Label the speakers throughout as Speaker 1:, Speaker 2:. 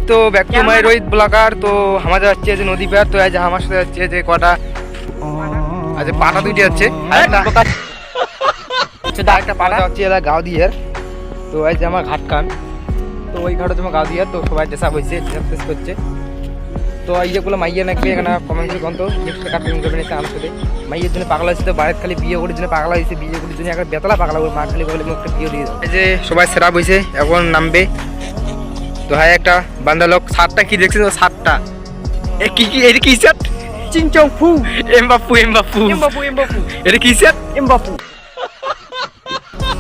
Speaker 1: তো back to my Rohit blogger. তো আমাদের হচ্ছে যে নদী পার, তো আজ আমার সাথে হচ্ছে যে কটা আজ পাটা দুইটি আছে, একটা পাটা হচ্ছে এলা গাঁও দিয়ে। তো আজ আমার ঘাট কান, তো ওই ঘাটে তোমার গাঁও দিয়ে, তো সবাই ডেসাপ হয়েছে, ডেসাপ শেষ করছে। তো এইগুলো মাইয়া নাকি এখানে কমেন্ট কত নেক্সট টাকা পেমেন্ট করবে নিতে আমার সাথে। মাইয়ের জন্য পাগলা হয়েছে, তো বাড়িতে খালি বিয়ে করার জন্য পাগলা হয়েছে, বিয়ে করার জন্য একটা বেতলা পাগলা করে মা খালি বলে একটা বিয়ে দিয়ে। এই যে সবাই সেরা বইছে, এখন নামবে। তো হ্যাঁ একটা বান্দা লোক শার্টটা কি দেখছেন? তো শার্টটা কি কি এটা কি শার্ট?
Speaker 2: চিংচং ফু
Speaker 1: এমবাপু এমবাপু
Speaker 2: এমবাপু এমবাপু
Speaker 1: এটা কি শার্ট?
Speaker 2: এমবাপু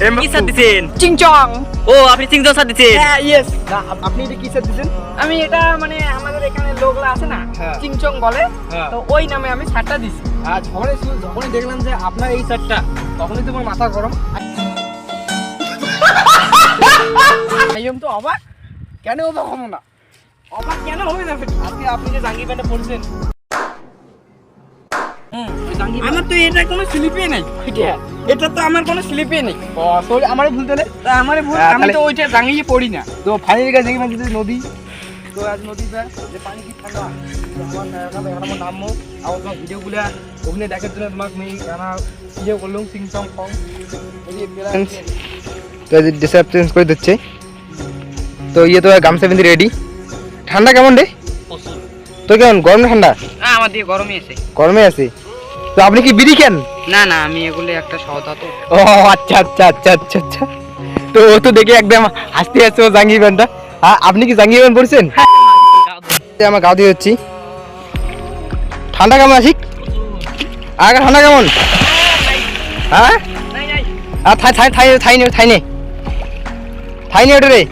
Speaker 1: এমবাপু
Speaker 3: কি শার্ট দিছেন?
Speaker 2: চিংচং।
Speaker 3: ও আপনি চিংচং শার্ট দিছেন?
Speaker 2: হ্যাঁ ইয়েস।
Speaker 1: না আপনি এটা কি শার্ট দিছেন?
Speaker 2: আমি এটা মানে আমাদের এখানে লোকলা আছে না,
Speaker 1: হ্যাঁ।
Speaker 2: চিংচং বলে,
Speaker 1: হ্যাঁ।
Speaker 2: তো ওই নামে আমি শার্টটা দিছি।
Speaker 1: আর যখনই দেখলাম যে আপনার এই শার্টটা, তখনই তোমার মাথা গরম।
Speaker 2: আইম তো অবাক,
Speaker 1: কেন অবাক হবো না?
Speaker 2: অবাক কেন হবে না?
Speaker 1: আজকে আপনি যে জাঙ্গি প্যান্টটা পরছেন,
Speaker 2: আমার তো এটা কোনো স্লিপই নাই, এটা তো আমার কোনো স্লিপই নেই।
Speaker 1: সরি আমারও ভুল তাহলে।
Speaker 2: তা আমারে ভুল,
Speaker 1: হ্যাঁ,
Speaker 2: আমি
Speaker 1: তাহলে-
Speaker 2: তো ওইটা জাঙ্গিয়ে পড়ি না।
Speaker 1: তো ফাইনালি গাছ দেখি মানে নদী, তো আজ নদী যে পানি কি ঠান্ডা, তো আমার এখানে আমার নামবো আর তোমার ভিডিওগুলো ওখানে দেখার জন্য তোমাকে আমি গানা ভিডিও করলাম সিং সং ফং। তো ডিসাইড চেঞ্জ করে দিচ্ছে। তো ইয়ে তো গামছা পিন্ধি রেডি। ঠান্ডা কেমন রে? তো কেমন গরম না ঠান্ডা?
Speaker 2: না আমার দিয়ে গরমই আছে।
Speaker 1: গরমে আছে। তো আপনি কি বিড়ি খান?
Speaker 2: না না, আমি এগুলো একটা সহতা তো।
Speaker 1: ও আচ্ছা আচ্ছা আচ্ছা আচ্ছা আচ্ছা। তো ও তো দেখে একদম হাসতে আছে ও জাঙ্গি প্যান্টটা। আপনি কি জাঙ্গি প্যান্ট পরছেন? আমার গাঁও দিয়ে হচ্ছি। ঠান্ডা কেমন আছিক? আগে ঠান্ডা কেমন? হ্যাঁ
Speaker 2: নাই নাই
Speaker 1: আর থাই থাই থাই থাই নে থাই নে থাই নে ওটা রে।